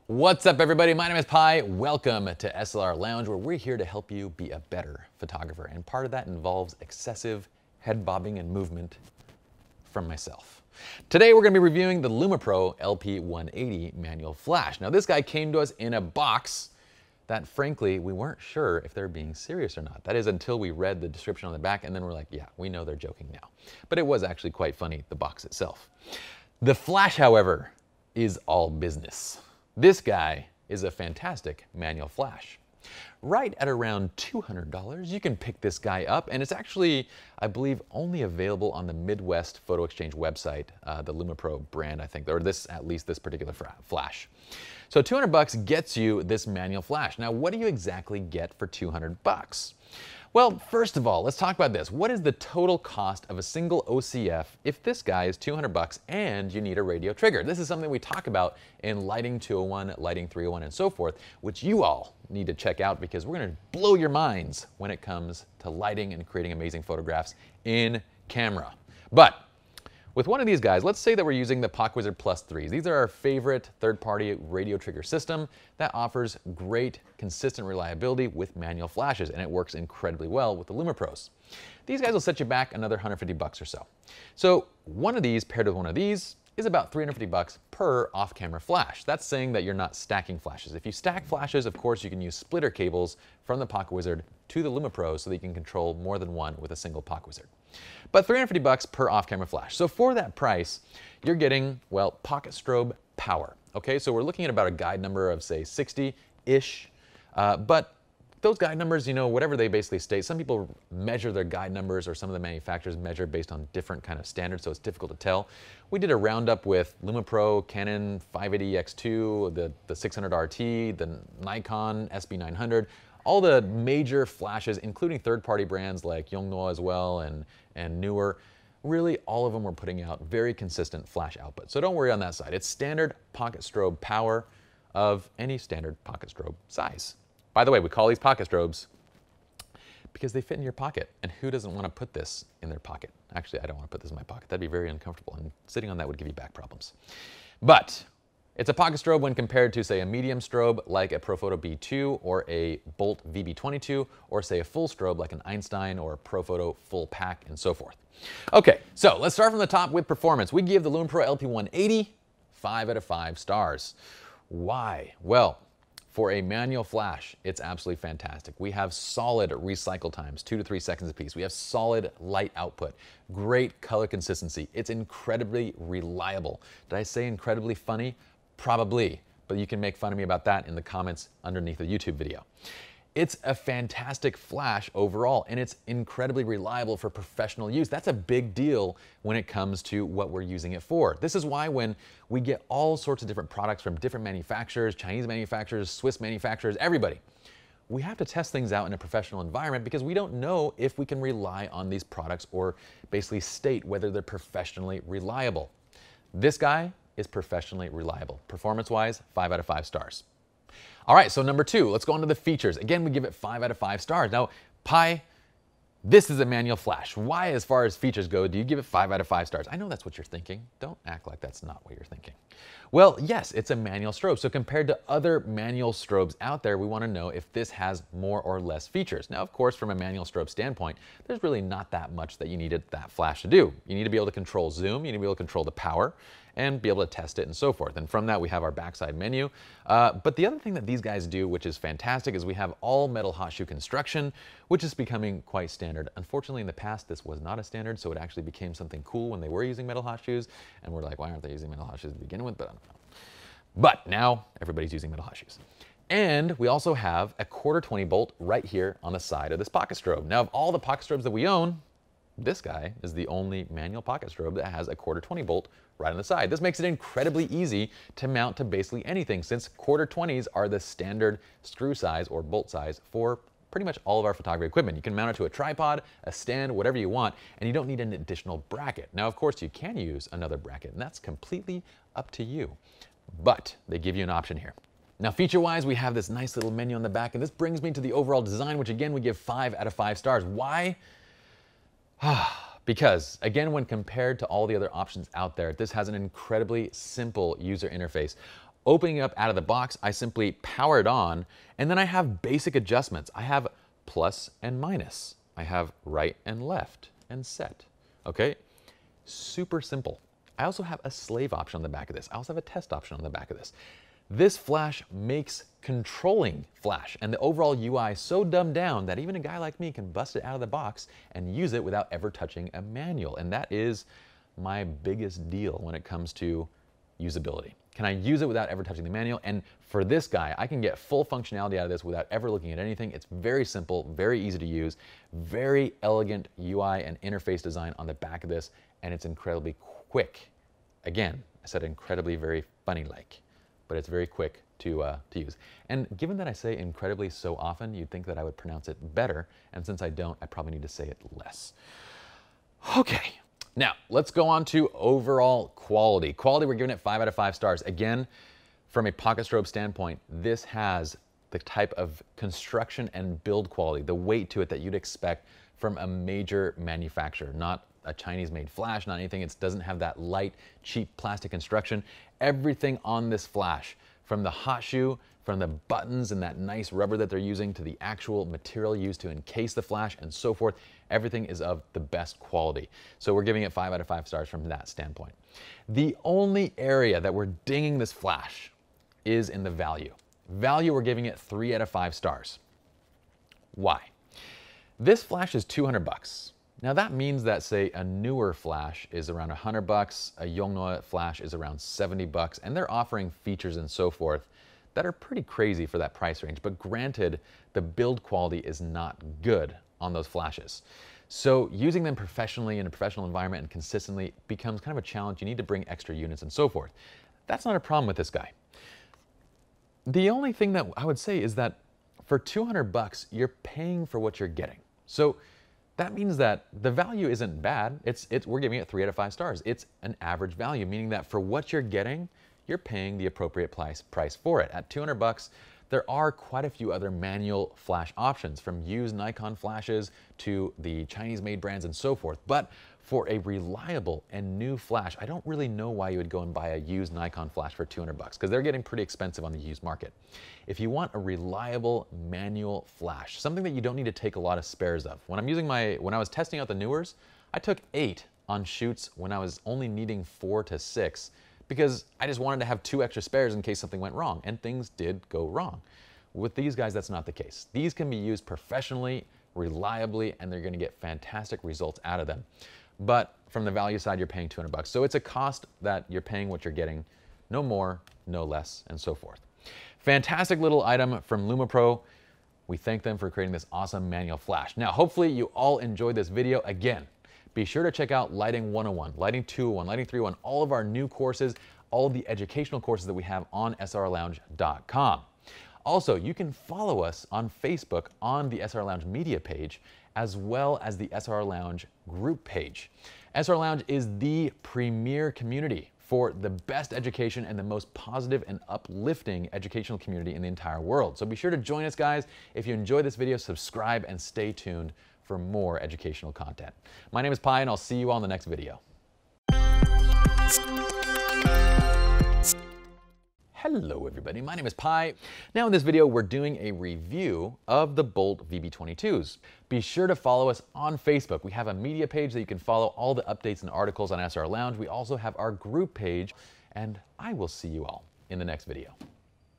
What's up, everybody? My name is Pi. Welcome to SLR Lounge, where we're here to help you be a better photographer. And part of that involves excessive head bobbing and movement from myself. Today, we're going to be reviewing the LumoPro LP180 manual flash. Now, this guy came to us in a box that, frankly, we weren't sure if they're being serious or not. That is until we read the description on the back, and then we're like, yeah, we know they're joking now. But it was actually quite funny, the box itself. The flash, however, is all business. This guy is a fantastic manual flash. Right at around $200, you can pick this guy up, and it's actually, I believe, only available on the Midwest Photo Exchange website, the LumoPro brand, I think, or at least this particular flash. So 200 bucks gets you this manual flash. Now, what do you exactly get for 200 bucks? Well, first of all, let's talk about this. What is the total cost of a single OCF if this guy is 200 bucks and you need a radio trigger? This is something we talk about in Lighting 201, Lighting 301, and so forth, which you all need to check out because we're going to blow your minds when it comes to lighting and creating amazing photographs in camera. But with one of these guys, let's say that we're using the PockWizard Plus 3s. These are our favorite third-party radio trigger system that offers great, consistent reliability with manual flashes, and it works incredibly well with the LumoPros. These guys will set you back another 150 bucks or so. So one of these paired with one of these is about 350 bucks per off-camera flash. That's saying that you're not stacking flashes. If you stack flashes, of course, you can use splitter cables from the PockWizard to the LumoPro so that you can control more than one with a single PockWizard. But 350 bucks per off-camera flash. So for that price, you're getting, well, pocket strobe power. Okay, so we're looking at about a guide number of, say, 60-ish, but those guide numbers, you know, whatever they basically state, some people measure their guide numbers, or some of the manufacturers measure based on different kind of standards, so it's difficult to tell. We did a roundup with LumoPro, Canon 580X2, the 600 RT, the Nikon SB900, all the major flashes, including third-party brands like Yongnuo as well and newer. Really, all of them were putting out very consistent flash output. So don't worry on that side. It's standard pocket strobe power of any standard pocket strobe size. By the way, we call these pocket strobes because they fit in your pocket. And who doesn't want to put this in their pocket? Actually, I don't want to put this in my pocket. That'd be very uncomfortable, and sitting on that would give you back problems. But it's a pocket strobe when compared to, say, a medium strobe like a Profoto B2 or a Bolt VB22, or say a full strobe like an Einstein or a Profoto full pack, and so forth. Okay, so let's start from the top with performance. We give the LumoPro LP180 5 out of 5 stars. Why? Well, for a manual flash, it's absolutely fantastic. We have solid recycle times, 2 to 3 seconds apiece. We have solid light output, great color consistency. It's incredibly reliable. Did I say incredibly funny? Probably, but you can make fun of me about that in the comments underneath the YouTube video. It's a fantastic flash overall, and it's incredibly reliable for professional use. That's a big deal when it comes to what we're using it for. This is why when we get all sorts of different products from different manufacturers, Chinese manufacturers, Swiss manufacturers, everybody, we have to test things out in a professional environment because we don't know if we can rely on these products or basically state whether they're professionally reliable. This guy is professionally reliable. Performance-wise, 5 out of 5 stars. All right, so number 2, let's go on to the features. Again, we give it 5 out of 5 stars. Now, Pi, this is a manual flash. Why, as far as features go, do you give it 5 out of 5 stars? I know that's what you're thinking. Don't act like that's not what you're thinking. Well, yes, it's a manual strobe. So compared to other manual strobes out there, we want to know if this has more or less features. Now, of course, from a manual strobe standpoint, there's really not that much that you needed that flash to do. You need to be able to control zoom, you need to be able to control the power, and be able to test it and so forth. And from that, we have our backside menu. But the other thing that these guys do, which is fantastic, is we have all metal hot shoe construction, which is becoming quite standard. Unfortunately, in the past, this was not a standard, so it actually became something cool when they were using metal hot shoes. And we're like, why aren't they using metal hot shoes to begin with? But I don't know. But now everybody's using metal hot shoes. And we also have a 1/4-20 bolt right here on the side of this pocket strobe. Now, of all the pocket strobes that we own, this guy is the only manual pocket strobe that has a 1/4-20 bolt right on the side. This makes it incredibly easy to mount to basically anything, since 1/4-20s are the standard screw size or bolt size for pretty much all of our photography equipment. You can mount it to a tripod, a stand, whatever you want, and you don't need an additional bracket. Now, of course, you can use another bracket, and that's completely up to you. But they give you an option here. Now, feature-wise, we have this nice little menu on the back, and this brings me to the overall design, which again, we give 5 out of 5 stars. Why? Because, again, when compared to all the other options out there, this has an incredibly simple user interface. Opening up out of the box, I simply power it on, and then I have basic adjustments. I have plus and minus. I have right and left and set, okay? Super simple. I also have a slave option on the back of this. I also have a test option on the back of this. This flash makes controlling flash and the overall UI so dumbed down that even a guy like me can bust it out of the box and use it without ever touching a manual. And that is my biggest deal when it comes to usability. Can I use it without ever touching the manual? And for this guy, I can get full functionality out of this without ever looking at anything. It's very simple, very easy to use, very elegant UI and interface design on the back of this, and it's incredibly quick. Again, I said incredibly, very funny-like, but it's very quick to use. And given that I say incredibly so often, you'd think that I would pronounce it better, and since I don't, I probably need to say it less. Okay. Now, let's go on to overall quality. Quality, we're giving it 5 out of 5 stars. Again, from a pocket strobe standpoint, this has the type of construction and build quality, the weight to it that you'd expect from a major manufacturer, not a Chinese-made flash, not anything. It doesn't have that light, cheap plastic construction. Everything on this flash, from the hot shoe, from the buttons and that nice rubber that they're using to the actual material used to encase the flash and so forth, everything is of the best quality. So we're giving it 5 out of 5 stars from that standpoint. The only area that we're dinging this flash is in the value. Value, we're giving it 3 out of 5 stars. Why? This flash is 200 bucks. Now that means that, say, a newer flash is around 100 bucks, a Yongnuo flash is around 70 bucks, and they're offering features and so forth that are pretty crazy for that price range. But granted, the build quality is not good on those flashes. So using them professionally in a professional environment and consistently becomes kind of a challenge. You need to bring extra units and so forth. That's not a problem with this guy. The only thing that I would say is that for 200 bucks, you're paying for what you're getting. So that means that the value isn't bad. We're giving it 3 out of 5 stars. It's an average value, meaning that for what you're getting, you're paying the appropriate price for it. At 200 bucks, there are quite a few other manual flash options, from used Nikon flashes to the Chinese-made brands and so forth. But for a reliable and new flash, I don't really know why you would go and buy a used Nikon flash for 200 bucks, because they're getting pretty expensive on the used market. If you want a reliable manual flash, something that you don't need to take a lot of spares of. When I was testing out the newers, I took 8 on shoots when I was only needing 4 to 6, because I just wanted to have 2 extra spares in case something went wrong, and things did go wrong. With these guys, that's not the case. These can be used professionally, reliably, and they're gonna get fantastic results out of them. But from the value side, you're paying 200 bucks. So it's a cost that you're paying what you're getting, no more, no less, and so forth. Fantastic little item from LumoPro. We thank them for creating this awesome manual flash. Now, hopefully you all enjoyed this video. Again, be sure to check out Lighting 101, Lighting 201, Lighting 301, all of our new courses, all of the educational courses that we have on slrlounge.com. Also, you can follow us on Facebook on the SR Lounge media page, as well as the SR Lounge group page. SR Lounge is the premier community for the best education and the most positive and uplifting educational community in the entire world. So be sure to join us, guys. If you enjoyed this video, subscribe and stay tuned for more educational content. My name is Pi, and I'll see you all in the next video. Hello everybody, my name is Pi. Now in this video, we're doing a review of the Bolt VB22s. Be sure to follow us on Facebook. We have a media page that you can follow all the updates and articles on SR Lounge. We also have our group page, and I will see you all in the next video.